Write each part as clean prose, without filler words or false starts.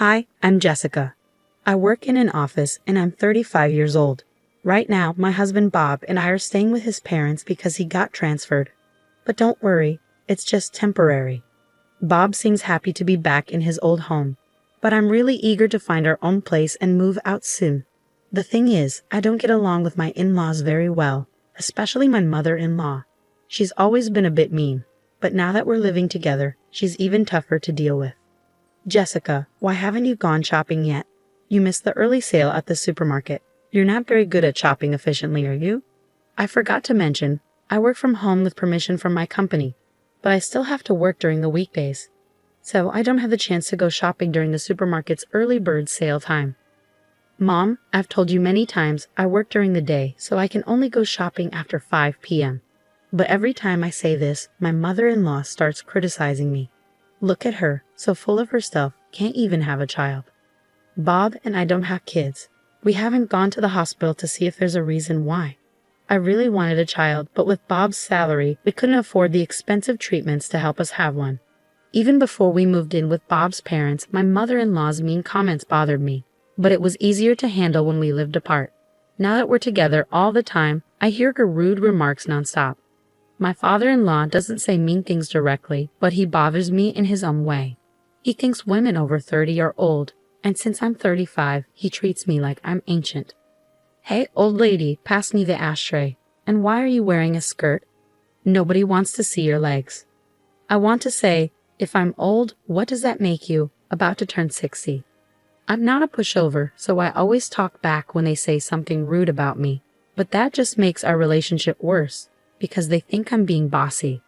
Hi, I'm Jessica. I work in an office and I'm 35 years old. Right now, my husband Bob and I are staying with his parents because he got transferred. But don't worry, it's just temporary. Bob seems happy to be back in his old home, but I'm really eager to find our own place and move out soon. The thing is, I don't get along with my in-laws very well, especially my mother-in-law. She's always been a bit mean, but now that we're living together, she's even tougher to deal with. Jessica, why haven't you gone shopping yet? You missed the early sale at the supermarket. You're not very good at shopping efficiently, are you? I forgot to mention, I work from home with permission from my company, but I still have to work during the weekdays. So I don't have the chance to go shopping during the supermarket's early bird sale time. Mom, I've told you many times I work during the day, so I can only go shopping after 5 p.m. But every time I say this, my mother-in-law starts criticizing me. Look at her, so full of herself, can't even have a child. Bob and I don't have kids. We haven't gone to the hospital to see if there's a reason why. I really wanted a child, but with Bob's salary, we couldn't afford the expensive treatments to help us have one. Even before we moved in with Bob's parents, my mother-in-law's mean comments bothered me, but it was easier to handle when we lived apart. Now that we're together all the time, I hear her rude remarks nonstop. My father-in-law doesn't say mean things directly, but he bothers me in his own way. He thinks women over 30 are old, and since I'm 35, he treats me like I'm ancient. Hey, old lady, pass me the ashtray. And why are you wearing a skirt? Nobody wants to see your legs. I want to say, if I'm old, what does that make you? About to turn 60. I'm not a pushover, so I always talk back when they say something rude about me. But that just makes our relationship worse, because they think I'm being bossy.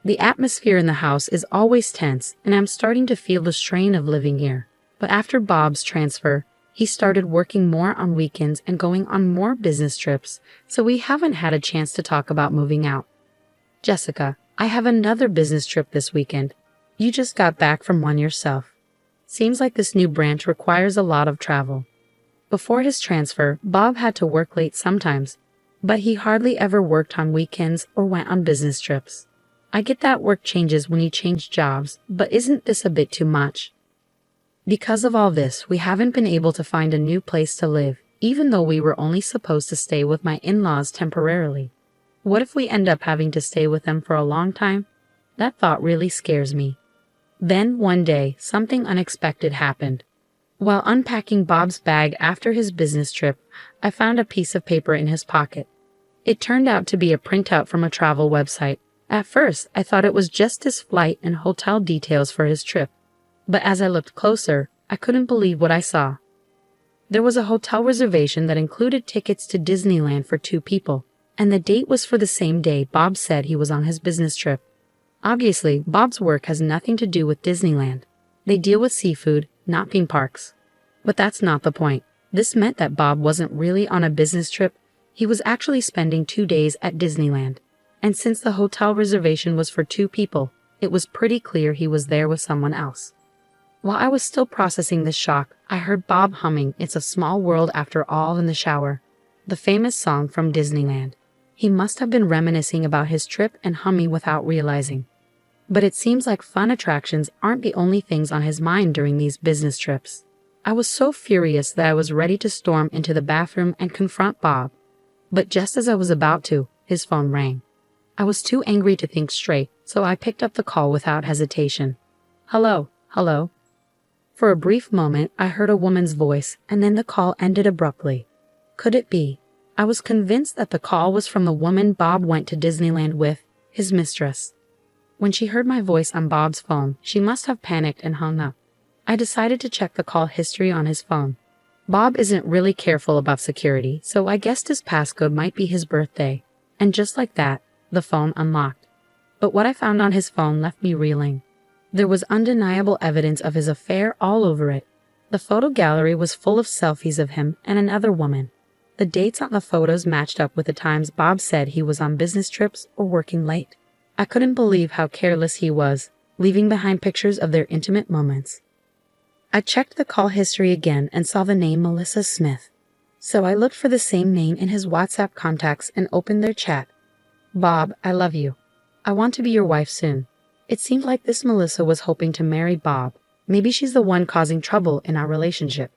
The atmosphere in the house is always tense, and I'm starting to feel the strain of living here. But after Bob's transfer, he started working more on weekends and going on more business trips, so we haven't had a chance to talk about moving out. Jessica, I have another business trip this weekend. You just got back from one yourself. Seems like this new branch requires a lot of travel. Before his transfer, Bob had to work late sometimes, but he hardly ever worked on weekends or went on business trips. I get that work changes when you change jobs, but isn't this a bit too much? Because of all this, we haven't been able to find a new place to live, even though we were only supposed to stay with my in-laws temporarily. What if we end up having to stay with them for a long time? That thought really scares me. Then, one day, something unexpected happened. While unpacking Bob's bag after his business trip, I found a piece of paper in his pocket. It turned out to be a printout from a travel website. At first, I thought it was just his flight and hotel details for his trip. But as I looked closer, I couldn't believe what I saw. There was a hotel reservation that included tickets to Disneyland for 2 people, and the date was for the same day Bob said he was on his business trip. Obviously, Bob's work has nothing to do with Disneyland. They deal with seafood, not theme parks. But that's not the point. This meant that Bob wasn't really on a business trip. He was actually spending 2 days at Disneyland. And since the hotel reservation was for 2 people, it was pretty clear he was there with someone else. While I was still processing this shock, I heard Bob humming "It's a Small World After All" in the shower, the famous song from Disneyland. He must have been reminiscing about his trip and humming without realizing. But it seems like fun attractions aren't the only things on his mind during these business trips. I was so furious that I was ready to storm into the bathroom and confront Bob. But just as I was about to, his phone rang. I was too angry to think straight, so I picked up the call without hesitation. Hello. For a brief moment, I heard a woman's voice, and then the call ended abruptly. Could it be? I was convinced that the call was from the woman Bob went to Disneyland with, his mistress. When she heard my voice on Bob's phone, she must have panicked and hung up. I decided to check the call history on his phone. Bob isn't really careful about security, so I guessed his passcode might be his birthday. And just like that, the phone unlocked. But what I found on his phone left me reeling. There was undeniable evidence of his affair all over it. The photo gallery was full of selfies of him and another woman. The dates on the photos matched up with the times Bob said he was on business trips or working late. I couldn't believe how careless he was, leaving behind pictures of their intimate moments. I checked the call history again and saw the name Melissa Smith. So I looked for the same name in his WhatsApp contacts and opened their chat. Bob, I love you. I want to be your wife soon. It seemed like this Melissa was hoping to marry Bob, Maybe she's the one causing trouble in our relationship.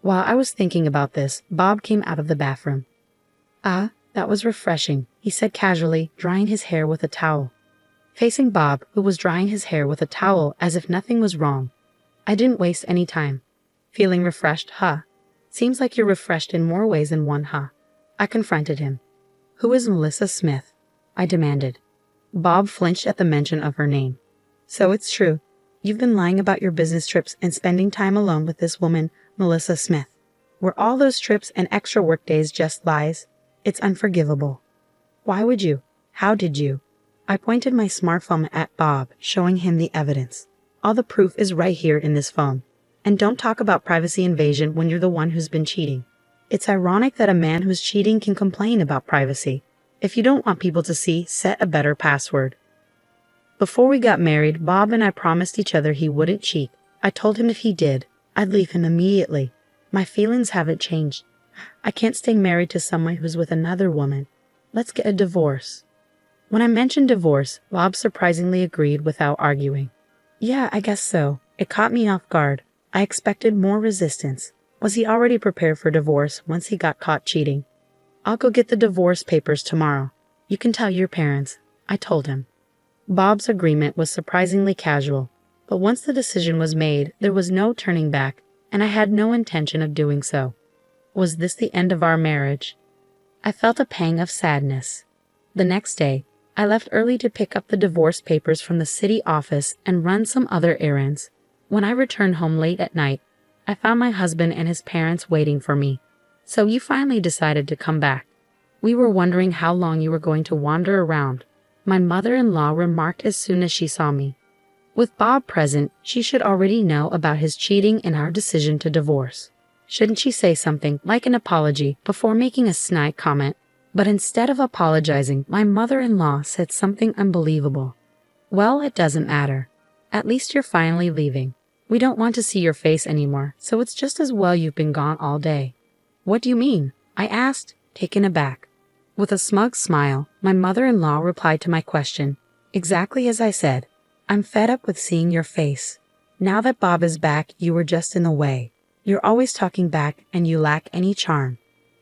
While I was thinking about this, Bob came out of the bathroom. "Ah, that was refreshing," he said casually, drying his hair with a towel. Facing Bob, who was drying his hair with a towel as if nothing was wrong, I didn't waste any time. "Feeling refreshed, huh? Seems like you're refreshed in more ways than one, huh?" I confronted him. "Who is Melissa Smith?" I demanded. Bob flinched at the mention of her name. "So it's true. You've been lying about your business trips and spending time alone with this woman, Melissa Smith. Were all those trips and extra work days just lies? It's unforgivable." "Why would you? How did you?" I pointed my smartphone at Bob, showing him the evidence. "All the proof is right here in this phone. And don't talk about privacy invasion when you're the one who's been cheating. It's ironic that a man who's cheating can complain about privacy. If you don't want people to see, set a better password." Before we got married, Bob and I promised each other he wouldn't cheat. I told him if he did, I'd leave him immediately. My feelings haven't changed. I can't stay married to someone who's with another woman. Let's get a divorce. When I mentioned divorce, Bob surprisingly agreed without arguing. "Yeah, I guess so." It caught me off guard. I expected more resistance. Was he already prepared for divorce once he got caught cheating? "I'll go get the divorce papers tomorrow. You can tell your parents," I told him. Bob's agreement was surprisingly casual, but once the decision was made, there was no turning back, and I had no intention of doing so. Was this the end of our marriage? I felt a pang of sadness. The next day, I left early to pick up the divorce papers from the city office and run some other errands. When I returned home late at night, I found my husband and his parents waiting for me. "So you finally decided to come back. We were wondering how long you were going to wander around," my mother-in-law remarked as soon as she saw me. With Bob present, she should already know about his cheating and our decision to divorce. Shouldn't she say something like an apology before making a snide comment? But instead of apologizing, my mother-in-law said something unbelievable. "Well, it doesn't matter. At least you're finally leaving. We don't want to see your face anymore, so it's just as well you've been gone all day." "What do you mean?" I asked, taken aback. With a smug smile, my mother-in-law replied to my question, exactly as I said. "I'm fed up with seeing your face. Now that Bob is back, you were just in the way. You're always talking back and you lack any charm.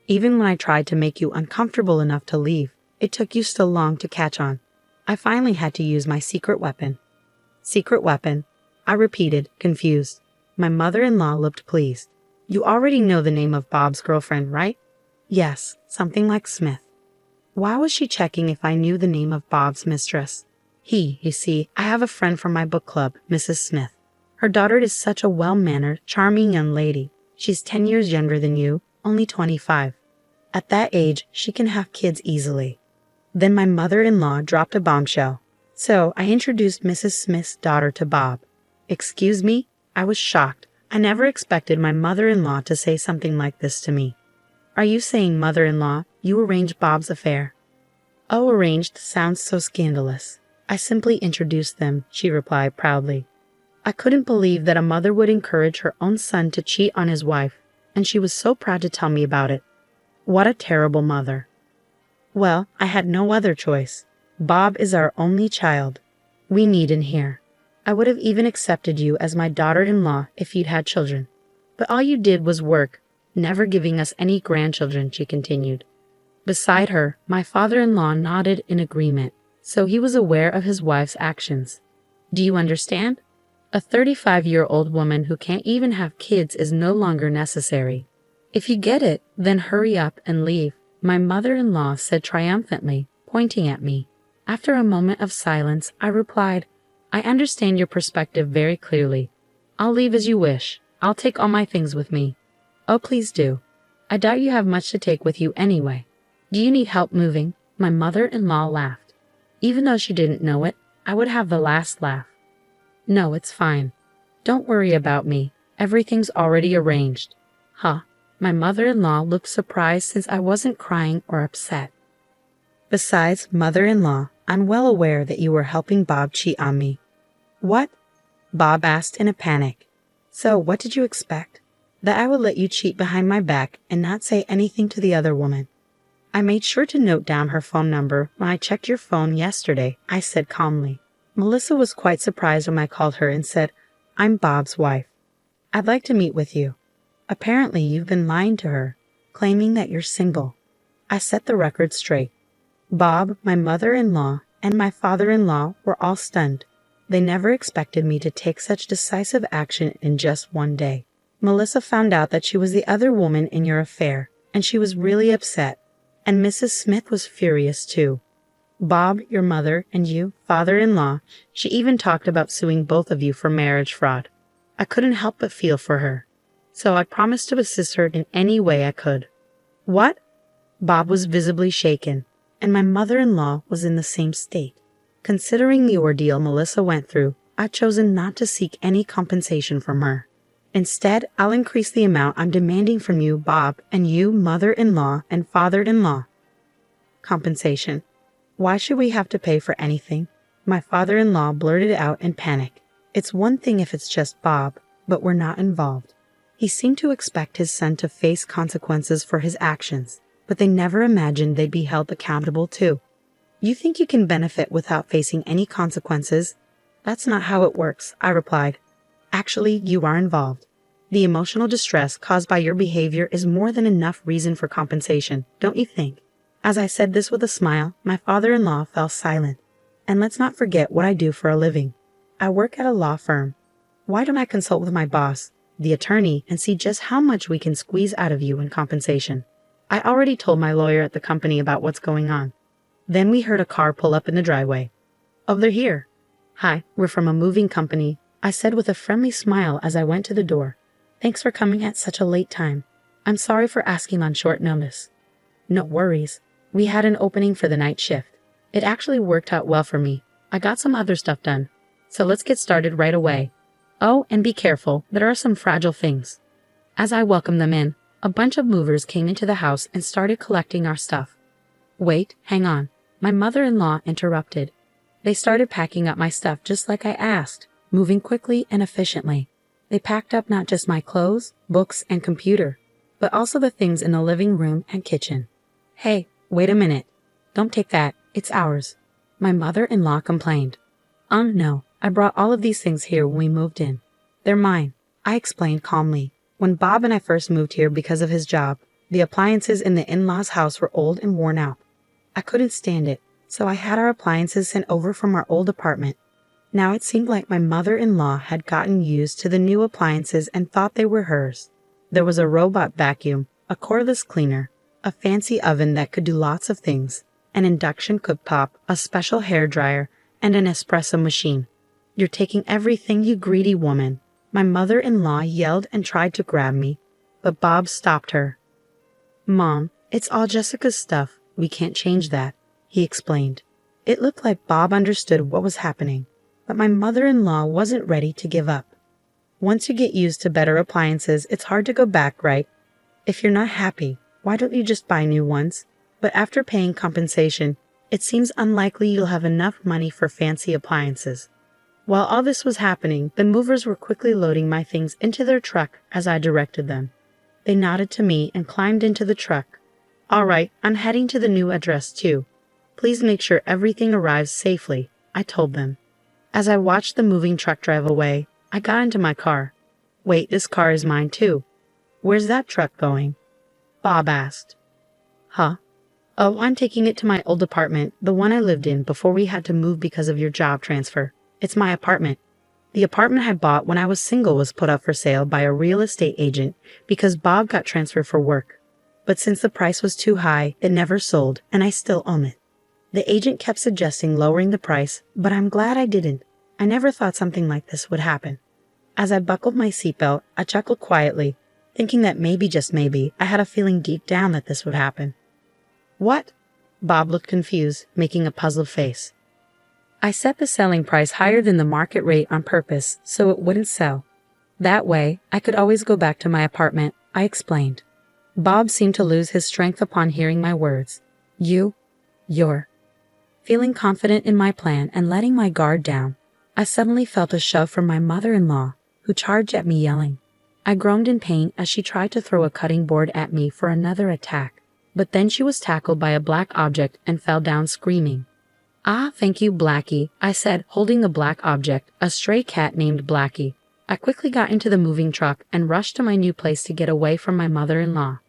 Even when I tried to make you uncomfortable enough to leave, it took you so long to catch on. I finally had to use my secret weapon." "Secret weapon?" I repeated, confused. My mother-in-law looked pleased. "You already know the name of Bob's girlfriend, right?" "Yes, something like Smith." Why was she checking if I knew the name of Bob's mistress? You see, I have a friend from my book club, Mrs. Smith. Her daughter is such a well-mannered, charming young lady. She's 10 years younger than you, only 25. At that age, she can have kids easily. Then my mother-in-law dropped a bombshell. So I introduced Mrs. Smith's daughter to Bob. Excuse me? I was shocked. I never expected my mother-in-law to say something like this to me. "Are you saying, mother-in-law, you arranged Bob's affair?" "Oh, arranged sounds so scandalous. I simply introduced them," she replied proudly. I couldn't believe that a mother would encourage her own son to cheat on his wife, and she was so proud to tell me about it. What a terrible mother. Well, I had no other choice. Bob is our only child. We need him here. I would have even accepted you as my daughter-in-law if you'd had children. But all you did was work, never giving us any grandchildren," she continued. Beside her, my father-in-law nodded in agreement, so he was aware of his wife's actions. "Do you understand? A 35-year-old woman who can't even have kids is no longer necessary. If you get it, then hurry up and leave," my mother-in-law said triumphantly, pointing at me. After a moment of silence, I replied, "I understand your perspective very clearly. I'll leave as you wish. I'll take all my things with me." "Oh, please do. I doubt you have much to take with you anyway. Do you need help moving?" My mother-in-law laughed. Even though she didn't know it, I would have the last laugh. "No, it's fine. Don't worry about me. Everything's already arranged." "Huh?" My mother-in-law looked surprised since I wasn't crying or upset. "Besides, mother-in-law, I'm well aware that you were helping Bob cheat on me." "What?" Bob asked in a panic. "So what did you expect? That I would let you cheat behind my back and not say anything to the other woman?" "I made sure to note down her phone number when I checked your phone yesterday," I said calmly. Melissa was quite surprised when I called her and said, I'm Bob's wife. I'd like to meet with you. Apparently you've been lying to her, claiming that you're single. I set the record straight. Bob, my mother-in-law, and my father-in-law were all stunned. They never expected me to take such decisive action in just one day. Melissa found out that she was the other woman in your affair, and she was really upset. And Mrs. Smith was furious too. Bob, your mother, and you, father-in-law, she even talked about suing both of you for marriage fraud. I couldn't help but feel for her, so I promised to assist her in any way I could. What? Bob was visibly shaken, and my mother-in-law was in the same state. Considering the ordeal Melissa went through, I've chosen not to seek any compensation from her. Instead, I'll increase the amount I'm demanding from you, Bob, and you, mother-in-law and father-in-law. Compensation. Why should we have to pay for anything? My father-in-law blurted out in panic. It's one thing if it's just Bob, but we're not involved. He seemed to expect his son to face consequences for his actions, but they never imagined they'd be held accountable too. You think you can benefit without facing any consequences? That's not how it works, I replied. Actually, you are involved. The emotional distress caused by your behavior is more than enough reason for compensation, don't you think? As I said this with a smile, my father-in-law fell silent. And let's not forget what I do for a living. I work at a law firm. Why don't I consult with my boss, the attorney, and see just how much we can squeeze out of you in compensation? I already told my lawyer at the company about what's going on. Then we heard a car pull up in the driveway. Oh, they're here. Hi, we're from a moving company, I said with a friendly smile as I went to the door. Thanks for coming at such a late time. I'm sorry for asking on short notice. No worries. We had an opening for the night shift. It actually worked out well for me. I got some other stuff done. So let's get started right away. Oh, and be careful, there are some fragile things. As I welcomed them in, a bunch of movers came into the house and started collecting our stuff. Wait, hang on. My mother-in-law interrupted. They started packing up my stuff just like I asked, moving quickly and efficiently. They packed up not just my clothes, books, and computer, but also the things in the living room and kitchen. Hey, wait a minute. Don't take that. It's ours. My mother-in-law complained. No, I brought all of these things here when we moved in. They're mine, I explained calmly. When Bob and I first moved here because of his job, the appliances in the in-laws' house were old and worn out. I couldn't stand it, so I had our appliances sent over from our old apartment. Now it seemed like my mother-in-law had gotten used to the new appliances and thought they were hers. There was a robot vacuum, a cordless cleaner, a fancy oven that could do lots of things, an induction cooktop, a special hairdryer, and an espresso machine. You're taking everything, you greedy woman. My mother-in-law yelled and tried to grab me, but Bob stopped her. Mom, it's all Jessica's stuff. We can't change that, he explained. It looked like Bob understood what was happening, but my mother-in-law wasn't ready to give up. Once you get used to better appliances, it's hard to go back, right? If you're not happy, why don't you just buy new ones? But after paying compensation, it seems unlikely you'll have enough money for fancy appliances. While all this was happening, the movers were quickly loading my things into their truck as I directed them. They nodded to me and climbed into the truck. All right, I'm heading to the new address too. Please make sure everything arrives safely, I told them. As I watched the moving truck drive away, I got into my car. Wait, this car is mine too. Where's that truck going? Bob asked. Huh? Oh, I'm taking it to my old apartment, the one I lived in before we had to move because of your job transfer. It's my apartment. The apartment I bought when I was single was put up for sale by a real estate agent because Bob got transferred for work. But since the price was too high, it never sold, and I still own it. The agent kept suggesting lowering the price, but I'm glad I didn't. I never thought something like this would happen. As I buckled my seatbelt, I chuckled quietly, thinking that maybe, just maybe, I had a feeling deep down that this would happen. What? Bob looked confused, making a puzzled face. I set the selling price higher than the market rate on purpose so it wouldn't sell. That way, I could always go back to my apartment, I explained. Bob seemed to lose his strength upon hearing my words. You're. Feeling confident in my plan and letting my guard down, I suddenly felt a shove from my mother-in-law, who charged at me yelling. I groaned in pain as she tried to throw a cutting board at me for another attack, but then she was tackled by a black object and fell down screaming. Ah, thank you, Blackie, I said, holding the black object, a stray cat named Blackie. I quickly got into the moving truck and rushed to my new place to get away from my mother-in-law.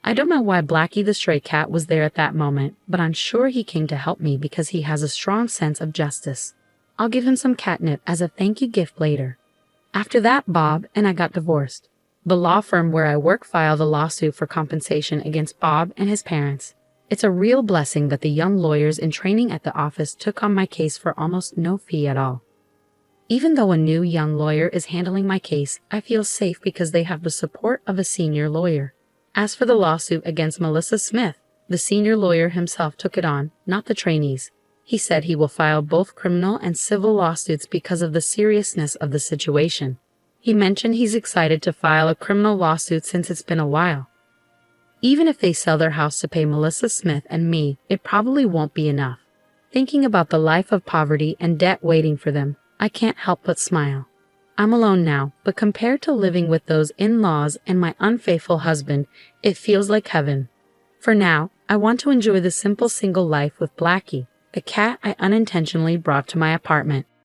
I don't know why Blackie the stray cat was there at that moment, but I'm sure he came to help me because he has a strong sense of justice. I'll give him some catnip as a thank you gift later. After that, Bob and I got divorced. The law firm where I work filed a lawsuit for compensation against Bob and his parents. It's a real blessing that the young lawyers in training at the office took on my case for almost no fee at all. Even though a new young lawyer is handling my case, I feel safe because they have the support of a senior lawyer. As for the lawsuit against Melissa Smith, the senior lawyer himself took it on, not the trainees. He said he will file both criminal and civil lawsuits because of the seriousness of the situation. He mentioned he's excited to file a criminal lawsuit since it's been a while. Even if they sell their house to pay Melissa Smith and me, it probably won't be enough. Thinking about the life of poverty and debt waiting for them, I can't help but smile. I'm alone now, but compared to living with those in-laws and my unfaithful husband, it feels like heaven. For now, I want to enjoy the simple single life with Blackie, a cat I unintentionally brought to my apartment.